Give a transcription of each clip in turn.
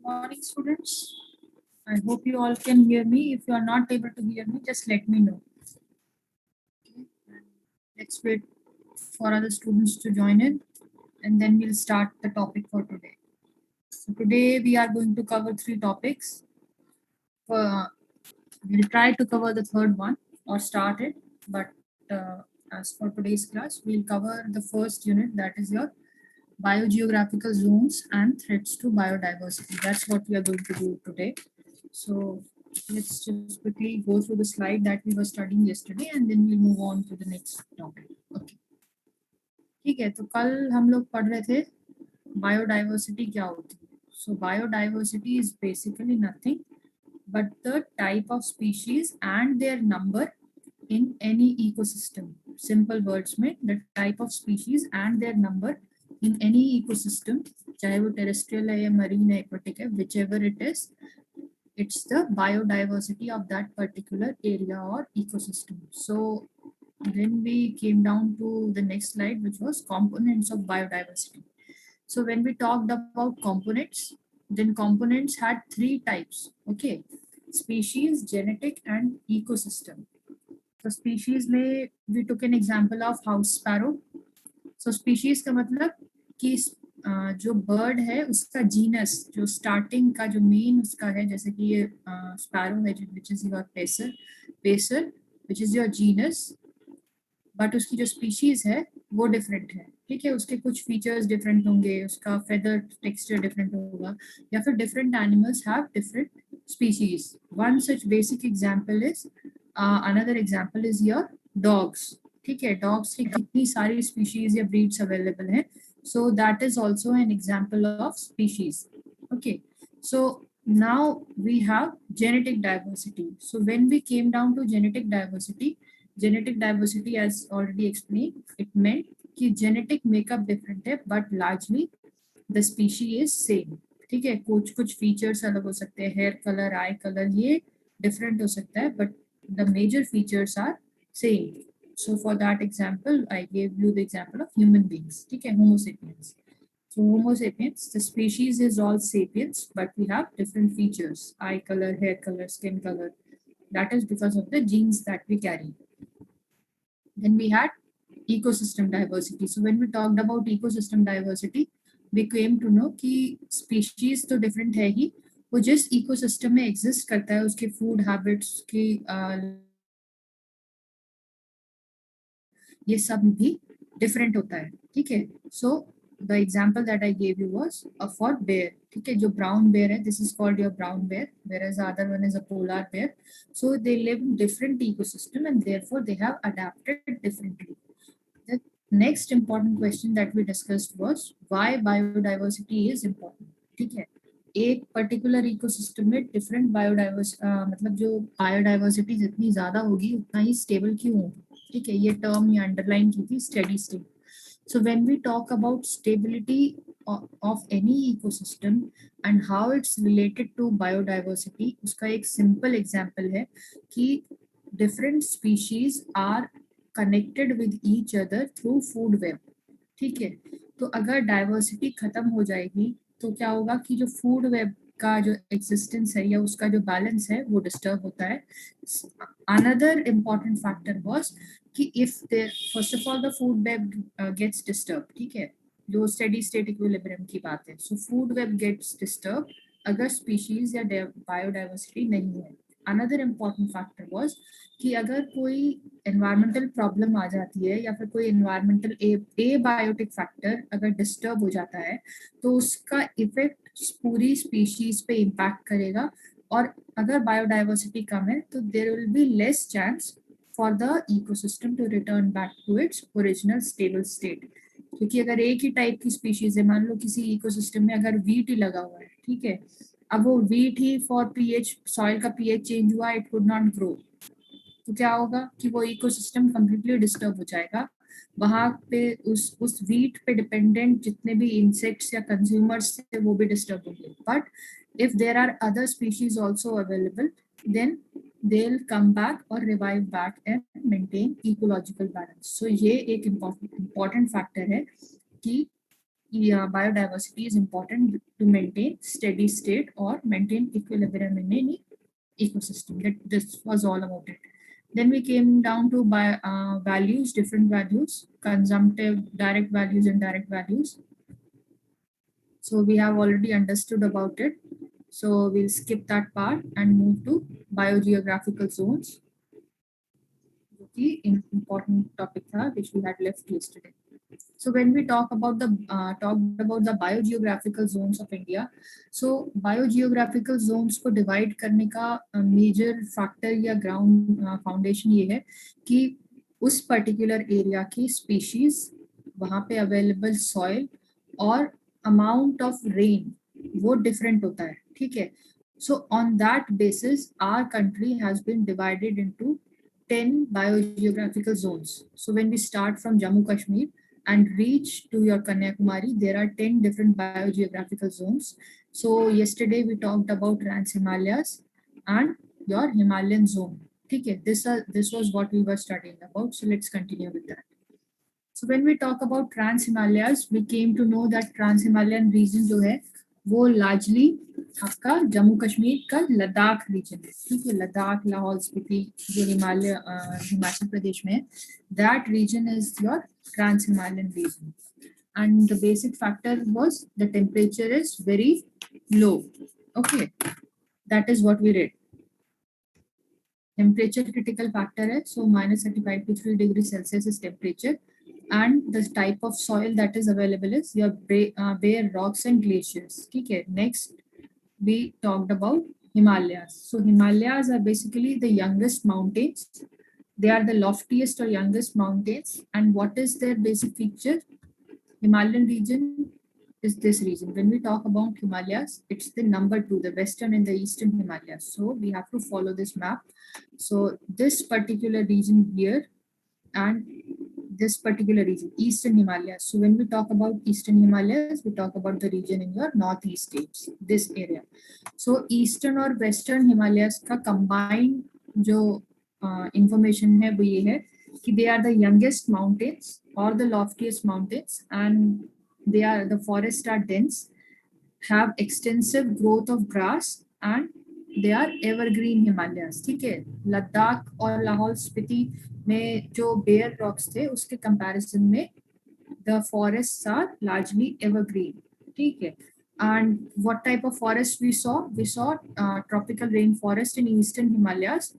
Morning, students. I hope you all can hear me. If you are not able to hear me, just let me know. Okay. Let's wait for other students to join in, and then we'll start the topic for today. So today we are going to cover three topics. We'll try to cover the third one or start it, but as for today's class, we'll cover the first unit, that is your biogeographical zones and threats to biodiversity. That's what we are going to do today. So let's just quickly go through the slide that we were studying yesterday and then we'll move on to the next topic. Okay. ठीक है, तो कल हम लोग पढ़ रहे थे biodiversity क्या होती है. So biodiversity is basically nothing but the type of species and their number in any ecosystem. Simple words में the type of species and their number in any ecosystem, चाहे वो terrestrial है या marine है, aquatic है, whichever it is, it's the biodiversity of that particular area or ecosystem. So then we came down to the next slide, which was components of biodiversity. So when we talked about components, then components had three types. Okay, species, genetic, and ecosystem. So species में we took an example of house sparrow. So species का मतलब कि जो bird है उसका genus, जो starting का जो मेन उसका है, जैसे कि ये स्पैरो है which is your pacer, pacer which is your genus, but उसकी जो स्पीशीज है वो डिफरेंट है. ठीक है, उसके कुछ फीचर्स डिफरेंट होंगे, उसका फेदर टेक्सचर डिफरेंट होगा, या फिर different animals have different species. One such basic example is another example is your dogs. ठीक है, डॉग्स की कितनी सारी स्पीशीज या ब्रीड्स अवेलेबल हैं. So that is also an example of species. Okay, so now we have genetic diversity. So when we came down to genetic diversity as already explained, it meant कि genetic makeup different है but largely the species is same. ठीक है, कुछ कुछ features अलग हो सकते हैं, hair color, eye color ये different हो सकता है, but the major features are same. So for that example, I gave you the example of human beings. Okay, Homo sapiens. So Homo sapiens, the species is all sapiens, but we have different features: eye color, hair color, skin color. That is because of the genes that we carry. Then we had ecosystem diversity. So when we talked about ecosystem diversity, we came to know कि species तो different है ही, वो जिस ecosystem में exist करता है, उसके food habits की ये सब भी डिफरेंट होता है. ठीक है, so the example that I gave you was for bear. ठीक है, जो ब्राउन बेयर है, this is called your brown bear, whereas the other one is a polar bear. So they live in different ecosystem and therefore they have adapted differently. The next important question that we discussed was why biodiversity is important. ठीक है, एक particular ecosystem में different मतलब जो biodiversity जितनी ज्यादा होगी उतना ही स्टेबल क्यों होगी. ठीक है, ये टर्म ये अंडरलाइन की थी, steady state. So when we talk about stability of any ecosystem and how it's related to biodiversity, उसका एक simple example है कि different species are connected with each other through food web. ठीक है, तो अगर डाइवर्सिटी खत्म हो जाएगी तो क्या होगा कि जो फूड वेब का जो एग्जिस्टेंस है या उसका जो बैलेंस है वो डिस्टर्ब होता है. अनदर इम्पॉर्टेंट फैक्टर वाज कि if first of all the food web gets disturb. ठीक है, जो स्टेडी स्टेट इक्विलिब्रियम की बात है. So food web gets disturb अगर स्पीशीज या बायोडाइवर्सिटी नहीं है. अनदर इम्पॉर्टेंट फैक्टर वाज कि अगर कोई एनवायरमेंटल प्रॉब्लम आ जाती है या फिर कोई एनवायरमेंटल एबायोटिक फैक्टर अगर डिस्टर्ब हो जाता है तो उसका इफेक्ट पूरी स्पीशीज पे इम्पैक्ट करेगा. और अगर बायोडाइवर्सिटी कम है तो there will be less chance for the ecosystem to return back to its original stable state. क्योंकि अगर एक ही टाइप की स्पीशीज है, मान लो किसी इकोसिस्टम में अगर वीट ही लगा हुआ है, ठीक है, अब वो wheat he for pH, soil का पीएच चेंज हुआ, इट वुड नॉट ग्रो. तो क्या होगा कि वो इकोसिस्टम कंप्लीटली डिस्टर्ब हो जाएगा. वहां पे उस वीट पे डिपेंडेंट जितने भी इंसेक्ट्स या कंज्यूमर्स थे वो भी डिस्टर्ब होंगे. But if there are other species also available, then they'll come back or revive back and maintain ecological balance. So ये एक important factor है कि biodiversity is important to maintain steady state or maintain equilibrium in any ecosystem. This was all about it. Then we came down to values, different values, consumptive, direct values, and indirect values. So we have already understood about it. So we'll skip that part and move to biogeographical zones. The important topic which we had left yesterday. So when we talked about the biogeographical zones of India, so biogeographical zones को divide करने का major factor या ground foundation ये है कि उस particular area की species, वहाँ पे available soil और amount of rain वो different होता है, ठीक है. So on that basis, our country has been divided into 10 biogeographical zones. So when we start from Jammu Kashmir and reach to your Kanyakumari, there are 10 different biogeographical zones. So yesterday we talked about Trans Himalayas and your Himalayan zone. Okay, this was what we were studying about. So let's continue with that. So when we talk about Trans Himalayas, we came to know that Trans Himalayan region जो है वो largely आपका जम्मू कश्मीर का Ladakh reason है, ठीक है. लद्दाख, लाहौल स्पीति जो हिमाचल प्रदेश में है, that region is your Trans Himalayan region. And the basic factor was the temperature is very low. Okay, that is what we read. Temperature critical factor है, so -35 to 3 degrees Celsius is temperature. And the type of soil that is available is your bare rocks and glaciers. Okay. Next, we talked about Himalayas. So Himalayas are basically the youngest mountains. They are the loftiest or youngest mountains. And what is their basic feature? Himalayan region is this region. When we talk about Himalayas, it's the number 2, the western and the eastern Himalayas. So we have to follow this map. So this particular region here and this particular region, Eastern Himalayas. So when we talk about Eastern Himalayas, we talk about the region in your northeast states, this area. So Eastern or Western Himalayas का combined जो information है वो ये है कि they are the youngest mountains or the loftiest mountains, and the forests are dense, have extensive growth of grass, and they are evergreen Himalayas. ठीक है. लद्दाख और लाहौल स्पीति में जो बेयर रॉक्स थे उसके कंपैरिजन में the forests are largely evergreen. ठीक है. And what type of forest we saw? We saw tropical rainforest in eastern Himalayas,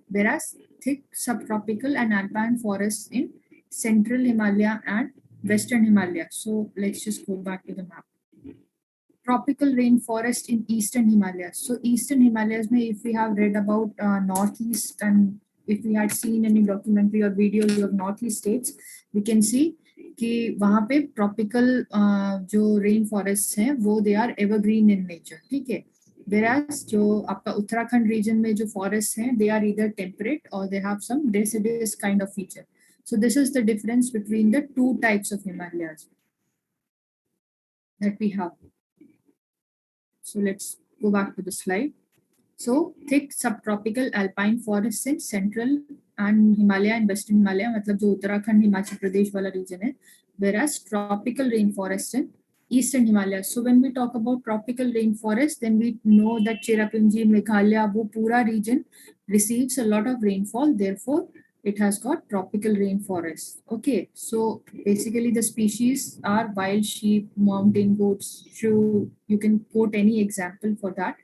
whereas thick subtropical and alpine forests in central Himalaya and western Himalaya. So let's just go back to the map. Tropical rainforest in eastern Himalayas. So eastern Himalayas, if we have read about northeast, and if we had seen any documentary or videos of northeast states, we can see कि वहाँ पे tropical जो rain forest हैं वो they are evergreen in nature, ठीक है. Whereas जो आपका उत्तराखंड रीजन में जो फॉरेस्ट हैं they are either temperate or they have some deciduous kind of feature. So this is the difference between the two types of Himalayas that we have. So let's go back to the slide. So thick subtropical alpine forests in central and Himalaya and western Himalaya, मतलब जो उत्तराखंड हिमाचल प्रदेश वाला region है, whereas tropical rainforests in eastern Himalaya. So when we talk about tropical rainforest, then we know that Cherrapunji, Meghalaya, वो पूरा region receives a lot of rainfall. Therefore, it has got tropical rainforest. Okay, so basically the species are wild sheep, mountain goats, shrew. You can quote any example for that.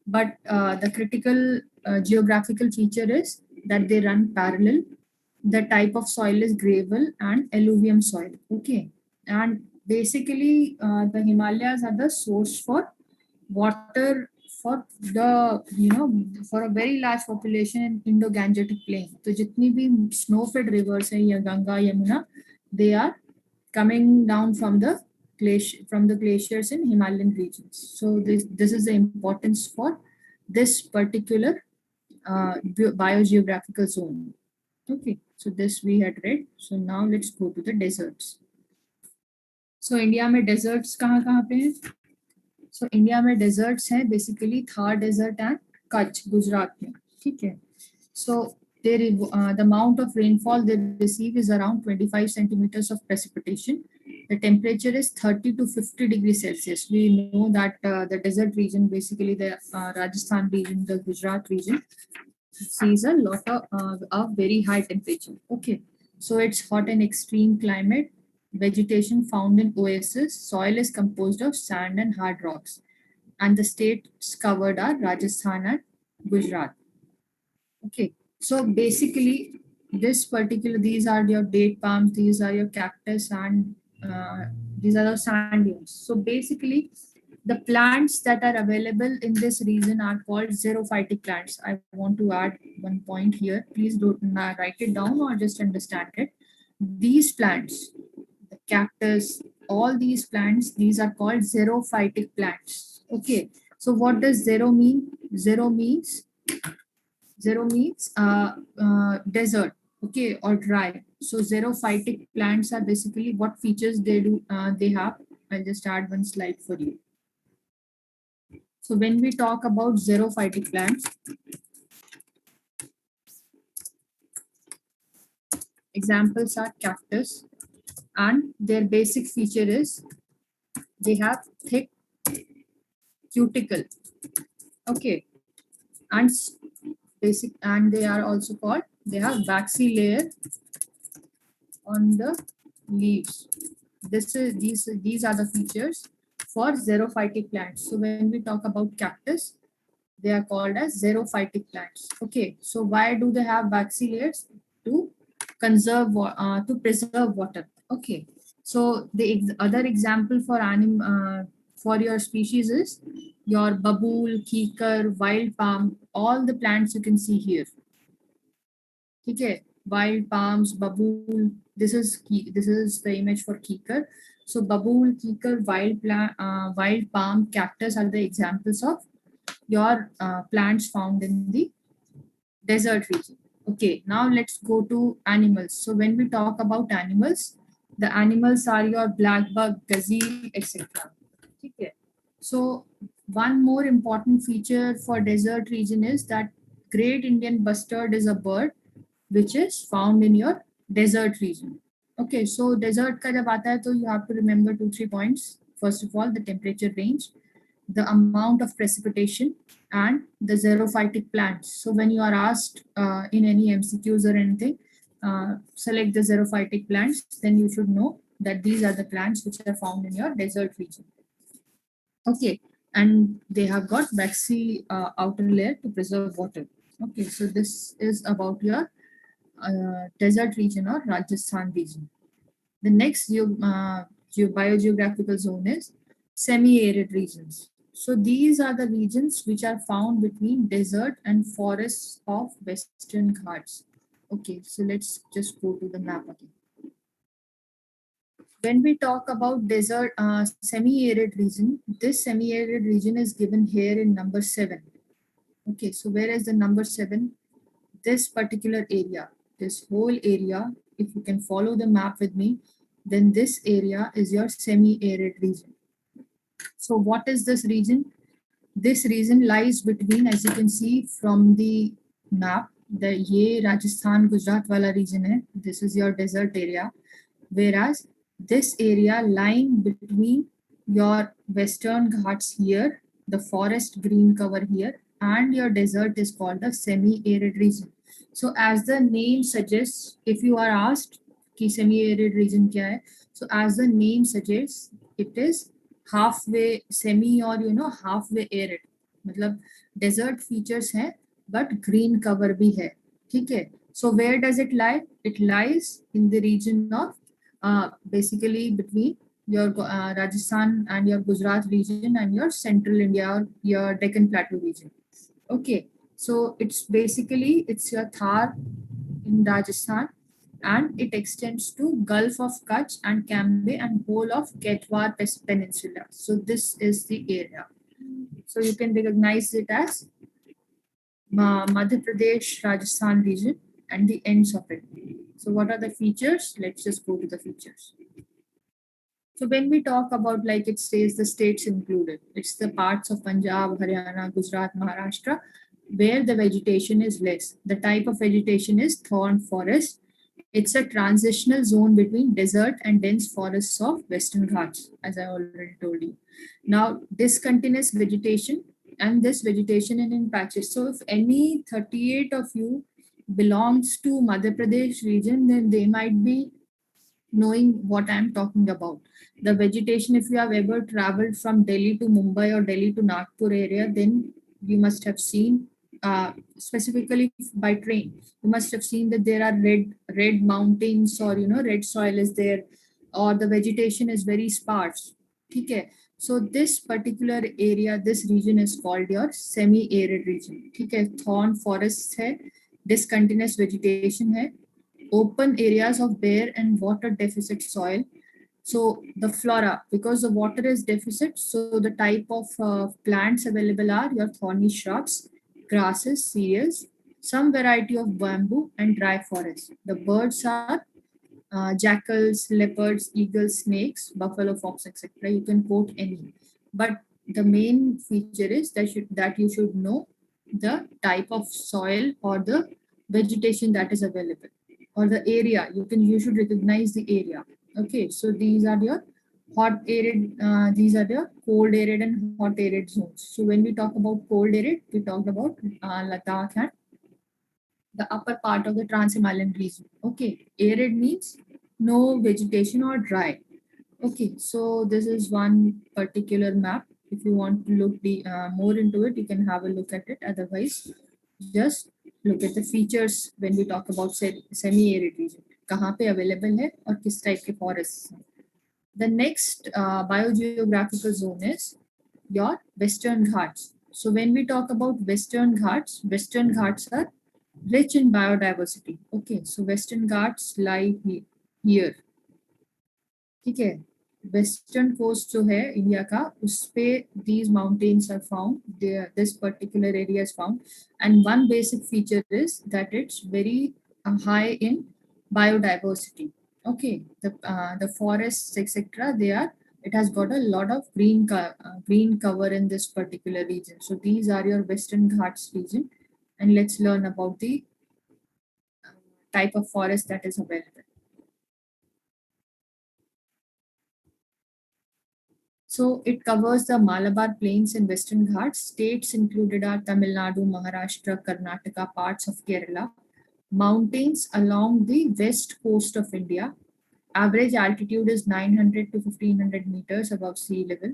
But the critical geographical feature is that they run parallel. The type of soil is gravel and alluvium soil. Okay, and basically the Himalayas are the source for water for the for a very large population in Indo-Gangetic plain. So जितनी भी snow-fed rivers हैं या Ganga, Yamuna, they are coming down from the glaciers in Himalayan regions. So this is the importance for this particular biogeographical zone. Okay, so this we had read. So now let's go to the deserts. So India में deserts कहाँ पे हैं? So India में deserts हैं basically Thar desert and Kutch, Gujarat में, ठीक है. So the amount of rainfall they receive is around 25 centimeters of precipitation. the temperature is 30 to 50 degrees Celsius. We know that the desert region, basically the Rajasthan region, the Gujarat region, sees a lot of very high temperature. Okay, so it's hot and extreme climate. Vegetation found in oasis. Soil is composed of sand and hard rocks. And the states covered are Rajasthan and Gujarat. Okay, so basically, these are your date palms, these are your cactus, and uh, these are the sand dunes. So basically, the plants that are available in this region are called xerophytic plants. I want to add one point here. Please don't write it down or just understand it. These plants, the cactus, all these plants, these are called xerophytic plants. Okay, so what does zero mean? Zero means desert, okay, or dry. So xerophytic plants are basically what features they have. I'll just add one slide for you. So when we talk about xerophytic plants, examples are cactus, and their basic feature is they have thick cuticle, okay, and basic, and they are also called, they have waxy layer on the leaves. These are the features for xerophytic plants. So when we talk about cactus, they are called as xerophytic plants. Okay, so why do they have waxy layers? To to preserve water. Okay, so the other example for for your species is your babool, kikar, wild palm, all the plants you can see here. Okay, wild palms, babool. This is the image for kikar. So babool, kikar, wild palm, cactus are the examples of your plants found in the desert region. Okay, now let's go to animals. So when we talk about animals, the animals are your black bug, gazelle, etc. Okay. So one more important feature for desert region is that great Indian bustard is a bird which is found in your desert region. Okay, so desert ka jab aata hai, to you have to remember 2 3 points. First of all, the temperature range, the amount of precipitation, and the xerophytic plants. So when you are asked in any MCQs or anything, select the xerophytic plants, then you should know that these are the plants which are found in your desert region. Okay, and they have got waxy outer layer to preserve water. Okay, so this is about your desert region or Rajasthan region. The next biogeographical zone is semi-arid regions. So these are the regions which are found between desert and forests of Western Ghats. Okay, so let's just go to the map again. When we talk about desert semi-arid region, this semi-arid region is given here in number 7. Okay, so where is the number 7? This particular area, this whole area, if you can follow the map with me, then this area is your semi-arid region. So what is this region? This region lies between, as you can see from the map, the ye Rajasthan Gujarat wala region hai. This is your desert area, whereas this area lying between your Western Ghats here, the forest green cover here, and your desert is called the semi-arid region. So as the name suggests, if you are asked कि semi-arid region क्या है, so as the name suggests, it is halfway semi or halfway arid. मतलब desert features है but green cover भी है. ठीक है. So where does it lie? It lies in the region of basically between your Rajasthan and your Gujarat region and your central India or your Deccan Plateau region. Okay, so it's your Thar in Rajasthan, and it extends to Gulf of Kutch and Cambay and whole of Katwar Peninsula. So this is the area. So you can recognize it as Madhya Pradesh, Rajasthan region and the ends of it. So what are the features? Let's just go to the features. So when we talk about, like it says, the states included, it's the parts of Punjab, Haryana, Gujarat, Maharashtra, where the vegetation is less. The type of vegetation is thorn forest, It's a transitional zone between desert and dense forests of Western Ghats, as I already told you. Now, discontinuous vegetation and this vegetation in patches. So, if any 38 of you belongs to Madhya Pradesh region, then they might be knowing what I'm talking about. The vegetation, if you have ever traveled from Delhi to Mumbai or Delhi to Nagpur area, then you must have seen, specifically by train, you must have seen that there are red mountains, or red soil is there, or the vegetation is very sparse. Okay. So this particular area, this region is called your semi-arid region. Okay. Thorn forests hai, discontinuous vegetation hai, open areas of bare and water deficit soil. So the flora, because the water is deficit, so the type of plants available are your thorny shrubs, grasses, cereals, some variety of bamboo and dry forest. The birds are jackals, leopards, eagles, snakes, buffalo, fox, etc. You can quote any. But the main feature is that you should know the type of soil or the vegetation that is available, or the area. You should recognize the area. Okay, so these are your hot arid, these are the cold arid and hot arid zones. So when we talk about cold arid, we talked about Ladakh and the upper part of the Trans-Himalayan region. Okay, arid means no vegetation or dry. Okay, so this is one particular map. If you want to look more into it, you can have a look at it. Otherwise, just look at the features when we talk about semi-arid region. कहाँ पे available है और किस type के forests. The next biogeographical zone is your Western Ghats. So when we talk about Western Ghats are rich in biodiversity. Okay, so Western Ghats lie here. ठीक है, western coast जो है इंडिया का, उस पे these mountains are found there, this particular area is found, and one basic feature is that it's very high in biodiversity. Okay, the forests etc., they are, it has got a lot of green cover in this particular region. So these are your Western Ghats region, and let's learn about the type of forest that is available. So it covers the Malabar Plains and Western Ghats. States included are Tamil Nadu, Maharashtra, Karnataka, parts of Kerala. Mountains along the west coast of India. Average altitude is 900 to 1500 meters above sea level.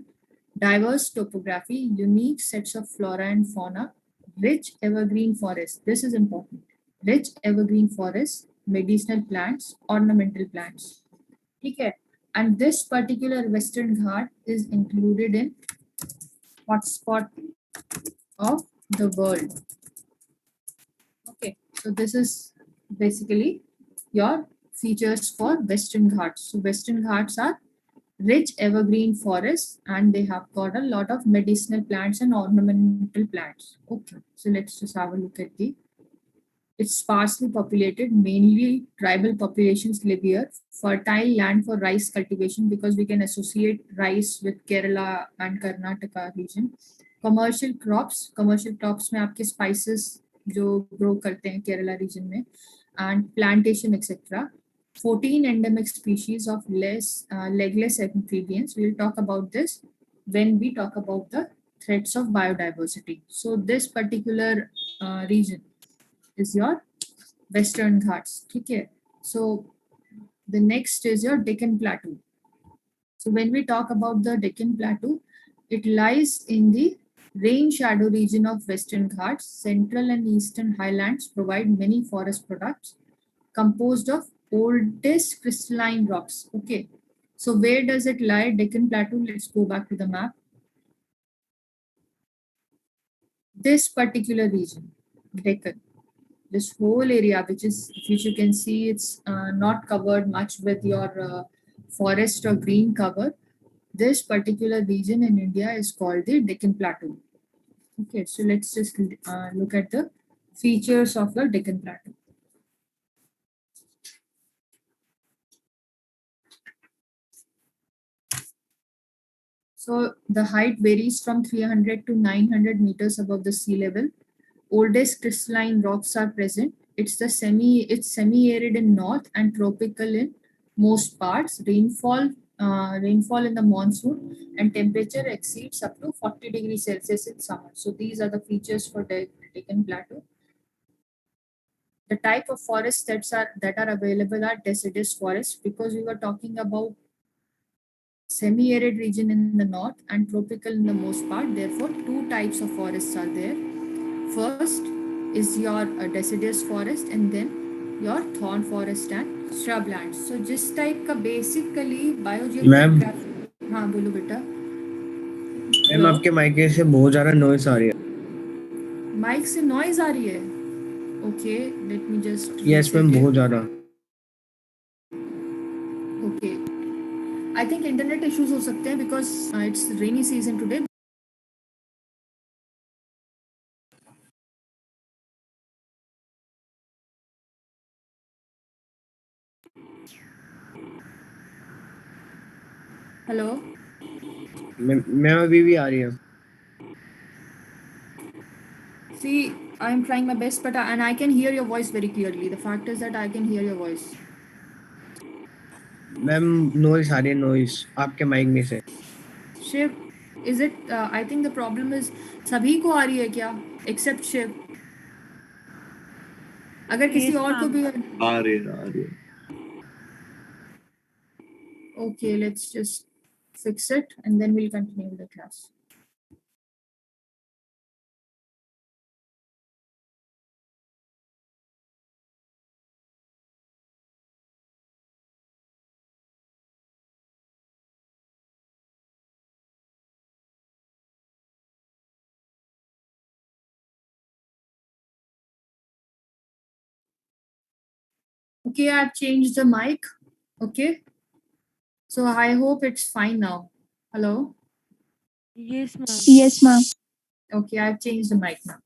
Diverse topography, unique sets of flora and fauna, rich evergreen forests. This is important. Rich evergreen forests, medicinal plants, ornamental plants. Okay. And this particular Western Ghat is included in hotspot of the world. Okay, so this is basically your features for Western Ghats. So Western Ghats are rich evergreen forests, and they have got a lot of medicinal plants and ornamental plants. Okay, so let's just have a look at the. It's sparsely populated, mainly tribal populations live here. Fertile land for rice cultivation, because we can associate rice with Kerala and Karnataka region. Commercial crops में आपके spices जो grow करते हैं Kerala region में, and plantation etc. 14 endemic species of legless amphibians. We'll talk about this when we talk about the threats of biodiversity. So this particular region is your Western Ghats. Okay. So the next is your Deccan Plateau. So when we talk about the Deccan Plateau, it lies in the rain shadow region of Western Ghats. Central and eastern highlands provide many forest products composed of oldest crystalline rocks. Okay. So where does it lie? Deccan Plateau. Let's go back to the map. This particular region, Deccan, this whole area, which you can see, it's not covered much with your forest or green cover. This particular region in India is called the Deccan Plateau. Okay, so let's just look at the features of the Deccan Plateau. So the height varies from 300 to 900 meters above the sea level. Oldest crystalline rocks are present. it's semi-arid in north and tropical in most parts. Rainfall in the monsoon and temperature exceeds up to 40 degrees Celsius in summer. So these are the features for Deccan Plateau. The type of forests that are available are deciduous forests, because we were talking about semi-arid region in the north and tropical in the most part. Therefore, two types of forests are there. First is your deciduous forest, and then your thorn forest and shrubland. So just like basically ma'am biogeography. हाँ बोलो बेटा. Ma'am hello. आपके mic से बहुत ज़्यादा noise आ रही है. माइक से नॉइज आ रही है. Okay, let me just yes ma'am, reset बहुत इट. ज़्यादा. Okay, I think internet issues हो सकते हैं because it's rainy season today. Hello. Ma'am अभी भी आ रही है. See, I am trying my best, and I can hear your voice very clearly. The fact is that I can hear your voice. Ma'am noise आ रही है, noise आपके mic में से. Shiv, is it? I think the problem is सभी को आ रही है क्या? Except Shiv. अगर किसी Yes, और को भी आ रही है. Okay, let's just fix it and then we'll continue the class. Okay, I've changed the mic. Okay. So I hope it's fine now. Hello. yes, ma'am. Yes, ma'am. Okay, I've changed the mic now.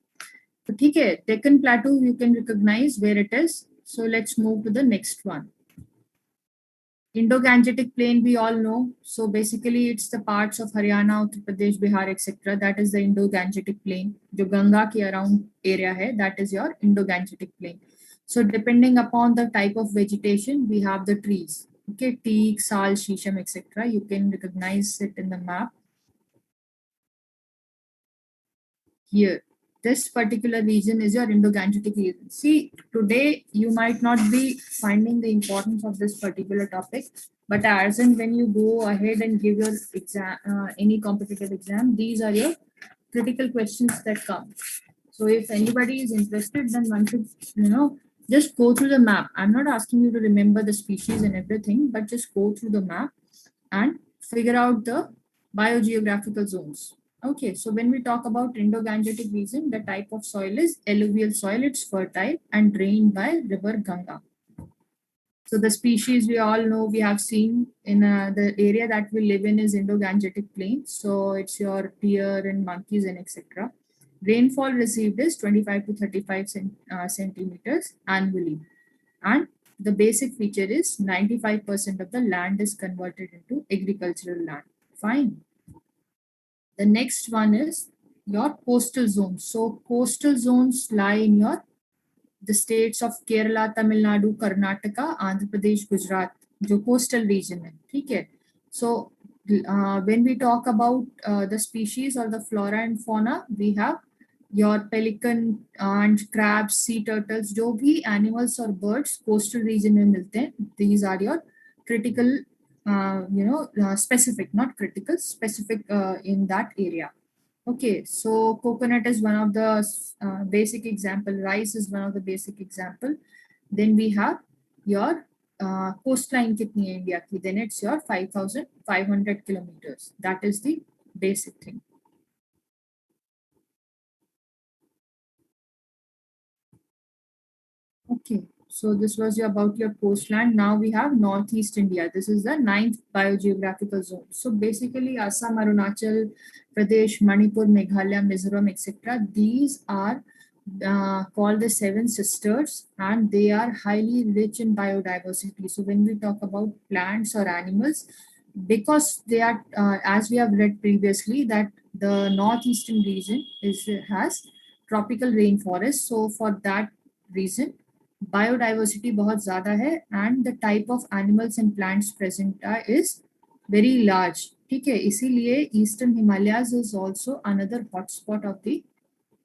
So ठीक है, Deccan Plateau, you can recognize where it is. So let's move to the next one. Indo-Gangetic Plain, we all know. So basically, it's the parts of Haryana, Uttar Pradesh, Bihar, etc. That is the Indo-Gangetic Plain. जो गंगा के around area है, that is your Indo-Gangetic Plain. So depending upon the type of vegetation, we have the trees. Okay, teak, sal, shisham, etc. You can recognize it in the map here. This particular region is your Indo-Gangetic region. See, today you might not be finding the importance of this particular topic, but as and when you go ahead and give your exam, any competitive exam, these are your critical questions that come. So if anybody is interested, then one should, just go through the map. I'm not asking you to remember the species and everything, but just go through the map and figure out the biogeographical zones. Okay, so when we talk about Indo-Gangetic region, the type of soil is alluvial soil. It's fertile and drained by river Ganga. So the species we all know, we have seen in the area that we live in is Indo-Gangetic plain. So it's your deer and monkeys and etc. Rainfall received is 25 to 35 centimeters annually. And the basic feature is 95% of the land is converted into agricultural land. Fine. The next one is your coastal zones. So coastal zones lie in your the states of Kerala, Tamil Nadu, Karnataka, Andhra Pradesh, Gujarat, जो coastal region है, ठीक है. So when we talk about the species or the flora and fauna, we have your pelican and crabs, sea turtles, जो भी animals or birds coastal region में मिलते हैं, these are your critical, specific, not critical, specific in that area. Okay, so coconut is one of the basic example, rice is one of the basic example. Then we have your coastline kitni hai India ki, then it's your 5,500 kilometers. That is the basic thing. Okay, so this was about your coastland. Now we have Northeast India. This is the 9th biogeographical zone. So basically Assam, Arunachal Pradesh, Manipur, Meghalaya, Mizoram, etc. These are called the Seven Sisters, and they are highly rich in biodiversity. So when we talk about plants or animals, because they are, as we have read previously, that the northeastern region has tropical rainforest. So for that reason, biodiversity बहुत ज़्यादा है and the type of animals and plants present is very large. ठीक है, इसीलिए eastern Himalayas is also another hotspot of the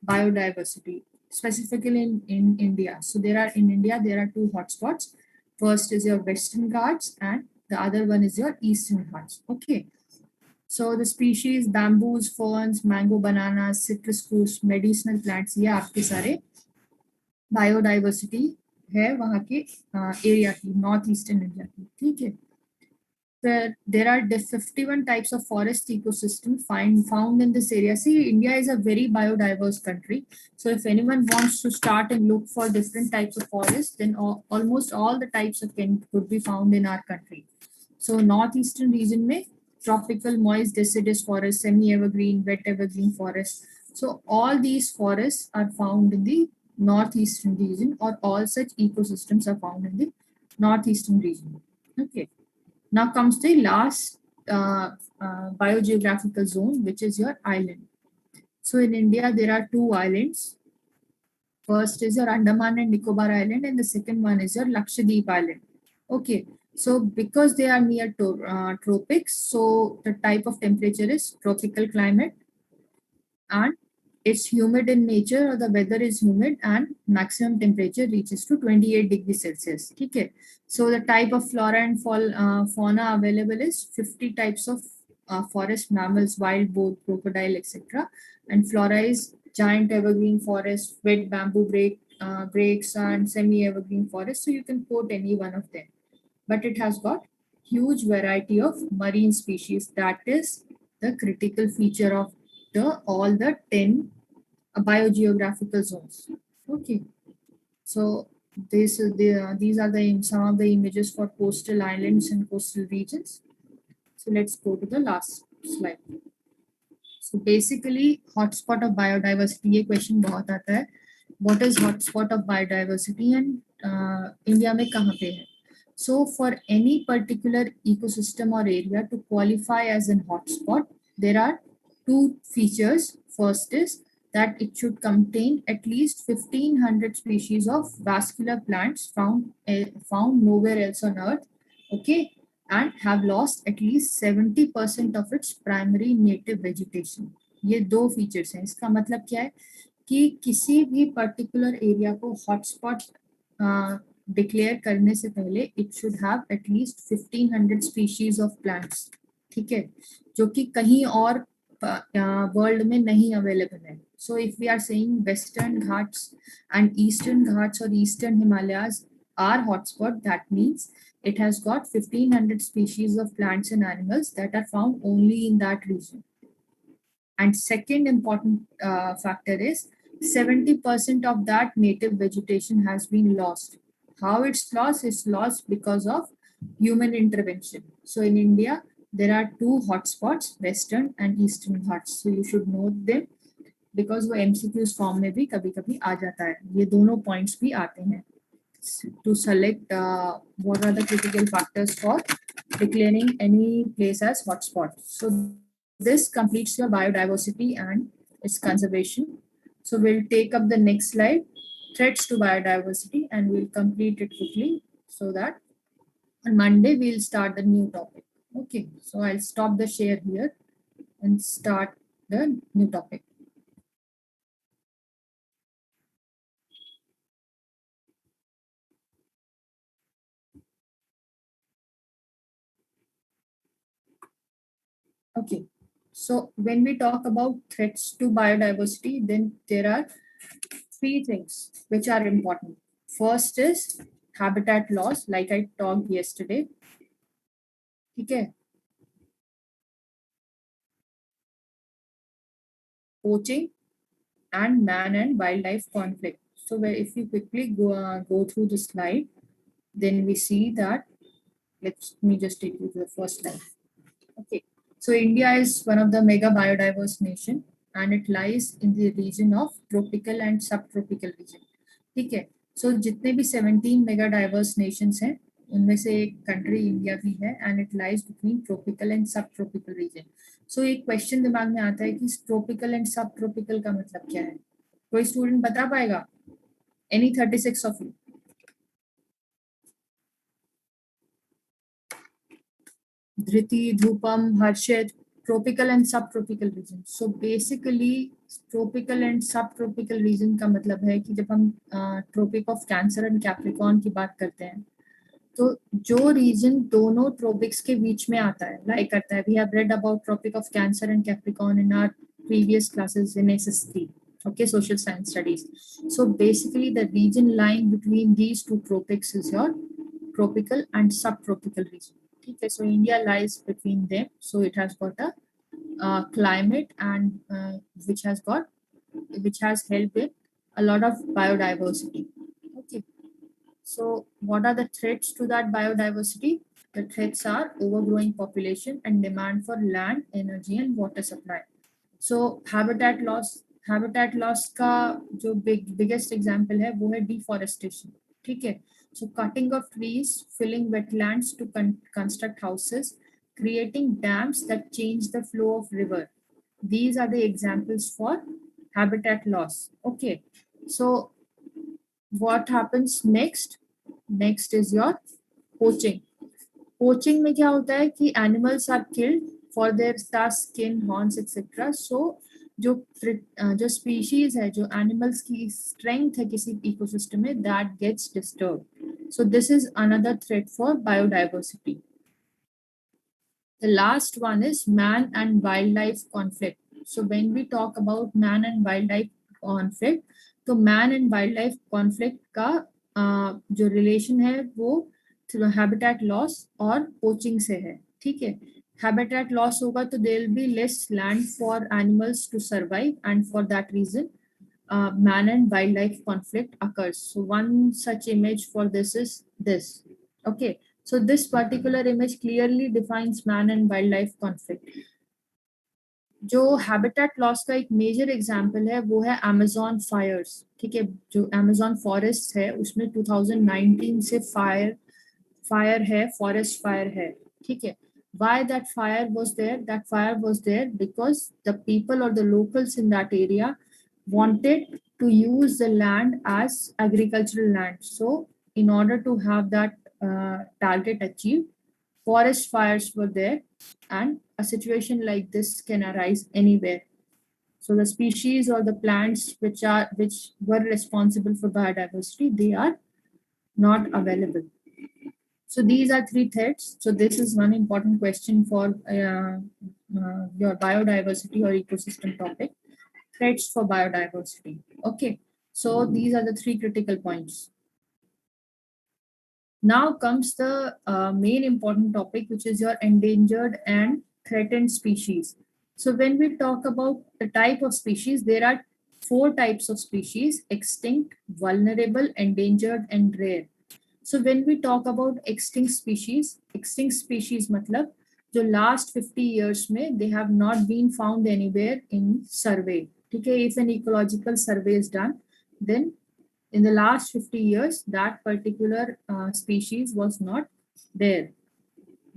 biodiversity, specifically in India. So in India, there are two hotspots. First is your Western Ghats and the other one is your Eastern Ghats. Okay. So the species bamboos, ferns, mango, bananas, citrus fruits, medicinal plants, ये आपके सारे biodiversity है वहाँ के area की, north eastern India की. ठीक है. There are 51 types of forest ecosystem found in this area. See, India is a very biodiverse country. So if anyone wants to start and look for different types of forests, then almost all the types of could be found in our country. So northeastern region में tropical moist deciduous forest, semi-evergreen, wet evergreen forest. So all these forests are found in the northeastern region, or all such ecosystems are found in the northeastern region. Okay. Now comes the last biogeographical zone, which is your island. So in India, there are two islands. First is your Andaman and Nicobar Island, and the second one is your Lakshadweep Island. Okay, so because they are near tropics, so the type of temperature is tropical climate, and it's humid in nature, or the weather is humid, and maximum temperature reaches to 28 degrees Celsius. Okay, so the type of flora and fauna available is 50 types of forest mammals, wild boar, crocodile, etc. And flora is giant evergreen forest, wet bamboo breaks, and semi-evergreen forest. So you can quote any one of them. But it has got huge variety of marine species. That is the critical feature of all the 10 biogeographical zones. Okay, so these are some of the images for coastal islands and coastal regions. So let's go to the last slide. So basically, hotspot of biodiversity, ये question बहुत आता है. What is hotspot of biodiversity and India में कहाँ पे है? So for any particular ecosystem or area to qualify as an hotspot, there are two features. First is that it should contain at least 1500 species of vascular plants found nowhere else on earth. Okay, and have lost at least 70% of its primary native vegetation. ये दो features हैं. इसका मतलब क्या है कि किसी भी पर्टिकुलर एरिया को हॉटस्पॉट डिक्लेयर करने से पहले it should have at least 1500 species of plants. ठीक है, जो कि कहीं और वर्ल्ड में नहीं अवेलेबल है. So if we are saying Western Ghats and Eastern Ghats और Eastern Himalayas are hotspot, that means it has got 1500 species of plants and animals that are found only in that region. And second important factor is 70% of that native vegetation has been lost. How it's lost? It's lost because of human intervention. So in India, there are two hotspots, Western and Eastern Ghats. So you should note them because वो MCQs form में भी कभी-कभी आ जाता है. ये दोनों points भी आते हैं. To select what are the critical factors for declaring any place as hotspot. So this completes your biodiversity and its conservation. So we'll take up the next slide, threats to biodiversity, and we'll complete it quickly so that on Monday we'll start the new topic. Okay, so I'll stop the share here and start the new topic. Okay, so when we talk about threats to biodiversity, then there are three things which are important. First is habitat loss, like I talked yesterday. Okay. Poaching and man and wildlife conflict. So if you quickly go through the slide, then we see that, let me just take you to the first slide. Okay, so India is one of the mega biodiverse nation and it lies in the region of tropical and subtropical region. ठीक है, so जितने भी 17 mega diverse nations हैं उनमें से एक country India भी है and it lies between tropical and subtropical region. So एक क्वेश्चन दिमाग में आता है कि tropical and subtropical का मतलब क्या है? कोई स्टूडेंट बता पाएगा? Any 36 of you? Dhriti, Dhupam, Harshit, tropical and subtropical region. So basically tropical and subtropical region का मतलब है कि जब हम trophic of Cancer and Capricorn की बात करते हैं तो जो रीजन दोनों ट्रोपिक्स के बीच में आता है लाइक करता है, we have read about Tropic of Cancer and Capricorn in our previous classes in SS3, okay, social science studies. So basically the region lying between these two tropics is your tropical and subtropical region. Okay, so India lies between them, so it has got a climate and which has helped with a lot of biodiversity. Okay, so what are the threats to that biodiversity? The threats are overgrowing population and demand for land, energy and water supply. So habitat loss का जो biggest example है वो है deforestation. ठीक है, so cutting of trees, filling wetlands to construct houses, creating dams that change the flow of river. These are the examples for habitat loss. Okay, so what happens next? Next is your poaching. Poaching में क्या होता है कि animals are killed for their tusk, skin, horns, etc. So जो species है, जो animals की strength है किसी ecosystem में, that gets disturbed. So this is another threat for biodiversity. The last one is man and wildlife conflict. So when we talk about man and wildlife conflict, तो man and wildlife conflict का जो relation है वो habitat loss और poaching से है. ठीक है, हैबिटेट लॉस होगा तो there will be less land for animals to survive and for that reason man and wildlife conflict occurs. So one such image for this is this. Okay, so this particular image clearly defines man and wildlife conflict. जो habitat loss का एक major example है वो है Amazon Fyers. ठीक है, जो Amazon forest है उसमें 2019 से फायर है, फॉरेस्ट फायर है. ठीक है, why that fire was there? That fire was there because the people or the locals in that area wanted to use the land as agricultural land. So in order to have that target achieved, forest fires were there, and a situation like this can arise anywhere. So the species or the plants which were responsible for biodiversity, they are not available. So these are three threats. So this is one important question for your biodiversity or ecosystem topic. Threats for biodiversity. Okay, so these are the three critical points. Now comes the main important topic, which is your endangered and threatened species. So when we talk about the type of species, there are 4 types of species: extinct, vulnerable, endangered, and rare. So when we talk about extinct species मतलब जो last 50 years में they have not been found anywhere in survey. ठीक है, if an ecological survey is done, then in the last 50 years that particular species was not there.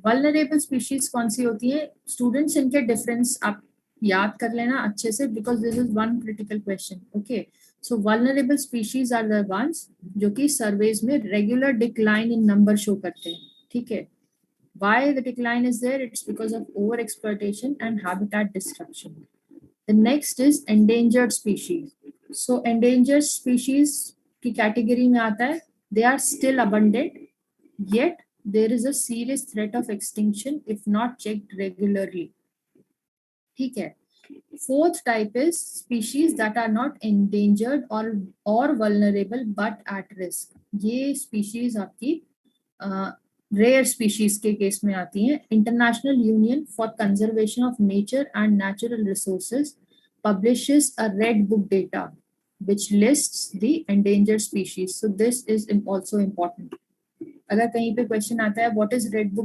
Vulnerable species कौन सी होती है? Students, इनके difference आप याद कर लेना अच्छे से, because this is one critical question. Okay, so vulnerable species are the ones जो कि surveys में regular decline in number show करते हैं. ठीक है, why the decline is there? It's because of over exploitation and habitat disruption. The next is endangered species. So endangered species की category में आता है, they are still abundant, yet there is a serious threat of extinction if not checked regularly. ठीक है, fourth type is species that are not endangered or vulnerable but at risk. ये species आपकी rare species के case में आती हैं. International Union for Conservation of Nature and Natural Resources publishes a red book data which lists the endangered species. So this is also important. अगर कहीं पे question आता है what is red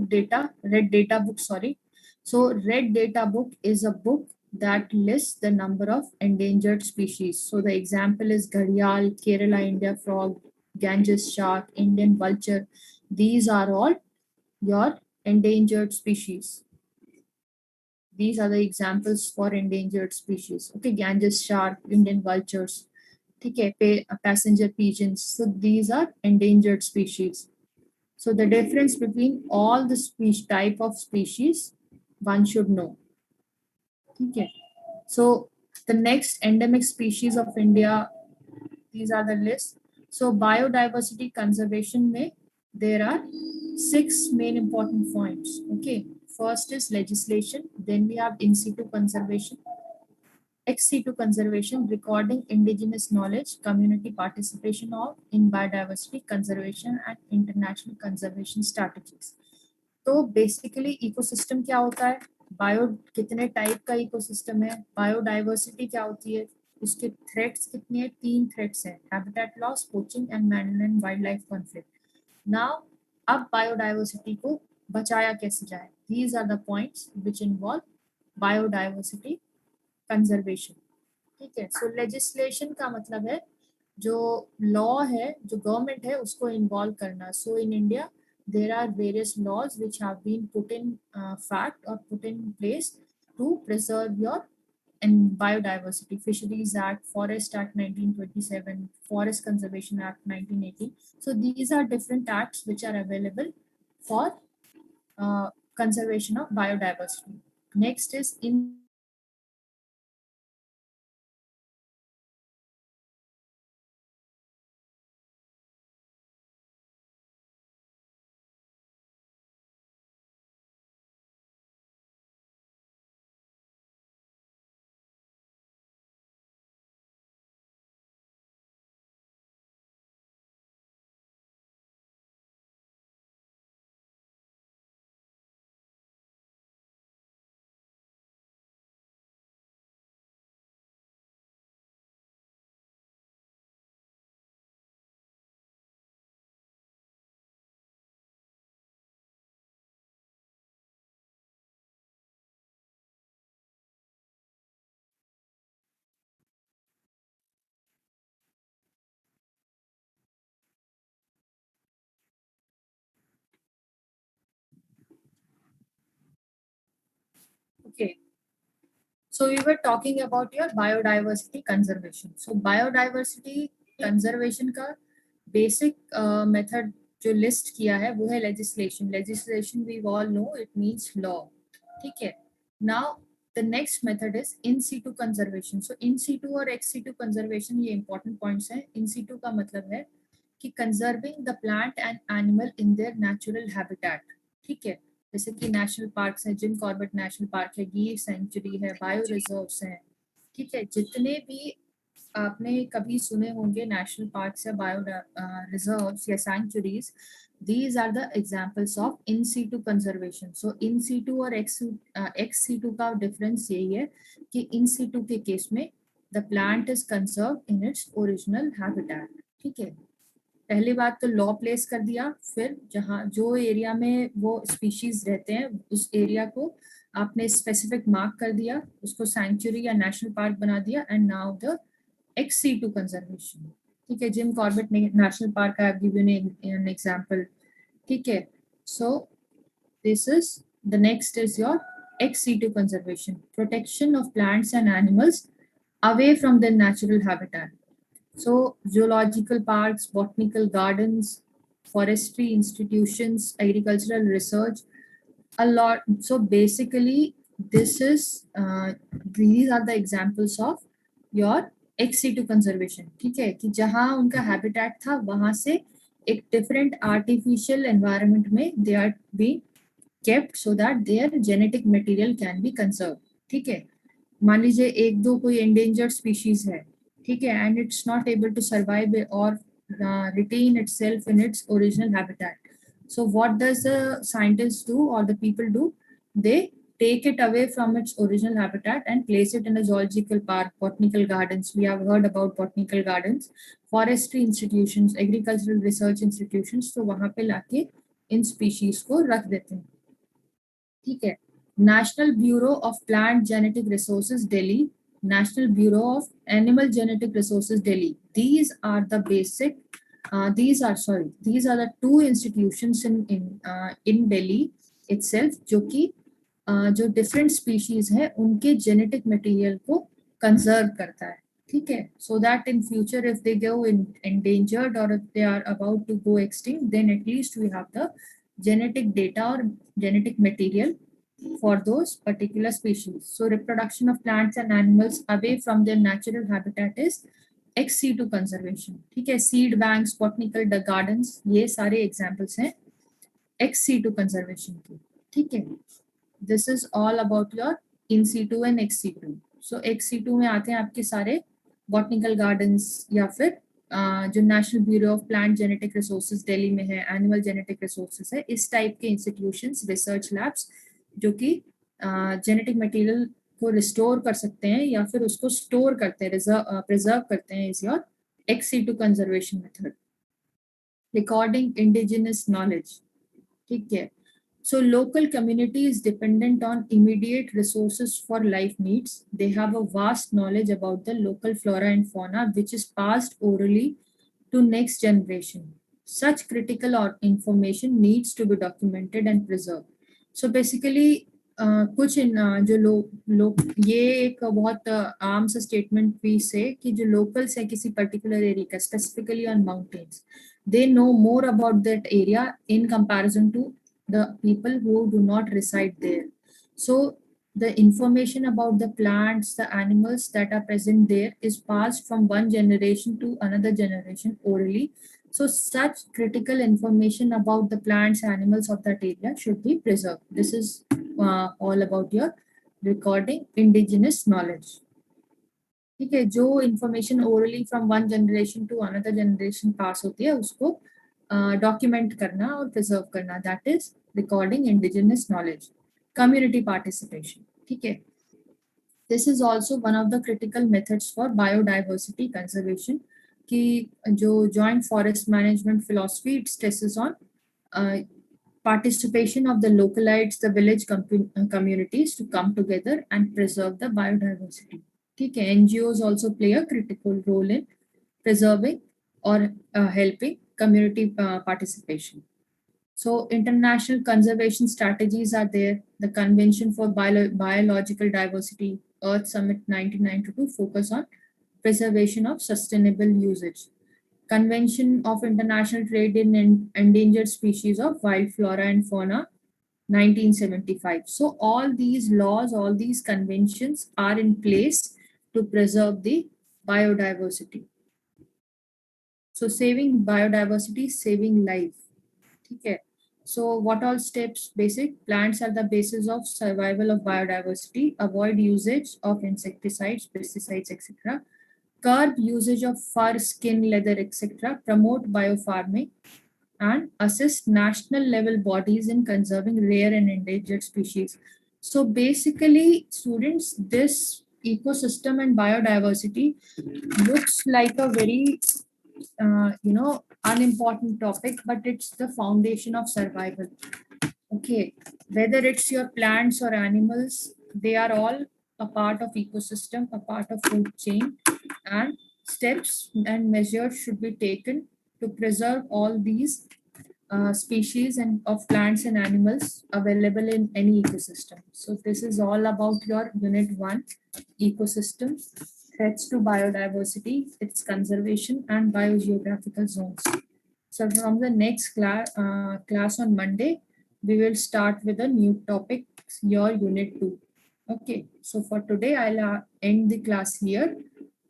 data book, sorry. So red data book is a book that lists the number of endangered species. So the example is gharial, Kerala India frog, Ganges shark, Indian vulture. These are all your endangered species. These are the examples for endangered species. Okay, Ganges shark, Indian vultures, okay, passenger pigeons. So these are endangered species. So the difference between all the species type of species one should know. Okay. So the next endemic species of India, these are the list. So biodiversity conservation में there are 6 main important points. Okay, first is legislation, then we have in situ conservation, ex situ conservation, recording indigenous knowledge, community participation of in biodiversity conservation and international conservation strategies. तो basically ecosystem क्या होता है, bio कितने type का ecosystem है, biodiversity क्या होती है, उसके थ्रेट्स कितने हैं, 3 थ्रेट्स हैं, habitat loss, poaching and man and wildlife conflict. Now अब बायोडाइवर्सिटी को बचाया कैसे जाए, these are the points which involve biodiversity conservation. ठीक है. सो लेजिस्लेशन का मतलब है जो लॉ है, जो गवर्नमेंट है उसको इन्वॉल्व करना. So in India there are various laws which have been put in fact or put in place to preserve your biodiversity. Fisheries Act, Forest Act 1927, Forest Conservation Act 1980. So these are different acts which are available for conservation of biodiversity. Next is in okay. So we were talking about your biodiversity conservation. So biodiversity conservation का basic method जो list किया है वो है legislation. Legislation we all know it means law. ठीक है. Now the next method is in situ conservation. So in situ और ex situ conservation ये important points हैं. In situ का मतलब है कि conserving the plant and animal in their natural habitat. ठीक है. जैसे कि नेशनल पार्क्स है, जिम कॉर्बेट नेशनल पार्क है, गिर सेंचुरी है, बायो रिजर्व्स हैं. ठीक है. जितने भी आपने कभी सुने होंगे नेशनल पार्क्स या बायो रिजर्व्स या sanctuaries, these are the examples of in situ conservation. So in situ और ex situ का डिफरेंस यही है कि in situ के केस में the plant is conserved in its original habitat. ठीक है. पहली बात तो लॉ प्लेस कर दिया, फिर जहाँ जो एरिया में वो स्पीशीज रहते हैं उस एरिया को आपने स्पेसिफिक मार्क कर दिया, उसको सैंक्चुरी या नेशनल पार्क बना दिया, and now the ex situ conservation. ठीक है. Jim Corbett national park I have given an example. ठीक है. So this is the next is your ex situ conservation, protection of plants and animals away from their natural habitat. So zoological parks, botanical gardens, forestry institutions, agricultural research, a lot. So basically this is these are the examples of your ex situ conservation. ठीक है. कि जहाँ उनका habitat था वहाँ से एक different artificial environment में they are being kept so that their genetic material can be conserved. ठीक है. मान लीजिए एक दो कोई endangered species है, ठीक है, and it's not able to survive or retain itself in its original habitat. So what does the scientists do or the people do? They take it away from its original habitat and place it in a zoological park, botanical gardens. We have heard about botanical gardens, forestry institutions, agricultural research institutions. तो वहाँ पे लाके इन species को रख देते हैं. ठीक है. National Bureau of Plant Genetic Resources, Delhi. National Bureau of Animal Genetic Resources, Delhi. These are the basic. These are the two institutions in Delhi itself जो कि जो different species है उनके genetic material को conserve करता है. ठीक है, so that in future if they go in endangered or if they are about to go extinct, then at least we have the genetic data or genetic material for those particular species. So reproduction of plants and animals away from their natural habitat is ex situ conservation. ठीक है, seed banks, botanical gardens, ये सारे examples हैं ex situ conservation की. ठीक है, this is all about your in situ and ex situ. So ex situ में आते हैं आपके सारे बॉटनिकल गार्डन्स या फिर जो national bureau of plant genetic resources Delhi में है, एनिमल जेनेटिक रिसोर्सेज है, इस टाइप के इंस्टीट्यूशंस, रिसर्च लैब्स जो कि जेनेटिक मटेरियल को रिस्टोर कर सकते हैं या फिर उसको स्टोर करते हैं, प्रिजर्व करते हैं, is your ex situ conservation method. Recording indigenous knowledge. ठीक है, so local community is dependent on immediate resources for life needs. They have a vast knowledge about the local flora and fauna which is passed orally to next generation. Such critical or information needs to be documented and preserved. So basically कुछ जो लोग ये एक बहुत आम सा statement भी से कि जो लोकल्स है किसी पर्टिकुलर एरिया का, specifically on mountains, they know more about that area in comparison to the people who do not reside there. So the information about the plants, the animals that are present there is passed from one generation to another generation orally. So such critical information about the plants, animals of that area should be preserved. This is all about your recording indigenous knowledge. ठीक है, जो information orally from one generation to another generation pass होती है उसको document करना और preserve करना, that is recording indigenous knowledge. Community participation. ठीक है, this is also one of the critical methods for biodiversity conservation कि जो joint forest management philosophy it stresses on participation of the localites, the village communities to come together and preserve the biodiversity. ठीक है, NGOs also play a critical role in preserving or helping community participation. So international conservation strategies are there. The Convention for Biological Diversity, Earth Summit 1992, focus on preservation of sustainable usage. Convention of International Trade in Endangered Species of Wild Flora and Fauna, 1975. So all these laws, all these conventions are in place to preserve the biodiversity. So saving biodiversity, saving life. Okay. So what all steps? Basic. Plants are the basis of survival of biodiversity. Avoid usage of insecticides, pesticides, etc. Curb usage of fur, skin, leather, etc. Promote biofarming and assist national level bodies in conserving rare and endangered species. So basically, students, this ecosystem and biodiversity looks like a very unimportant topic, but it's the foundation of survival. Okay, whether it's your plants or animals, they are all a part of ecosystem, a part of food chain, and steps and measures should be taken to preserve all these species and of plants and animals available in any ecosystem. So this is all about your unit 1, ecosystem, threats to biodiversity, its conservation and biogeographical zones. So from the next class on Monday, we will start with a new topic, your unit 2. Okay, so for today, I'll end the class here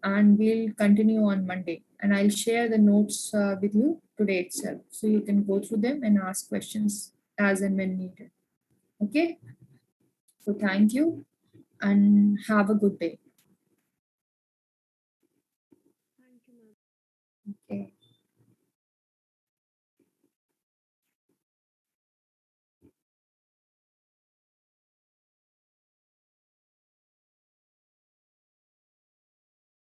and we'll continue on Monday. And I'll share the notes with you today itself. So you can go through them and ask questions as and when needed. Okay, so thank you and have a good day.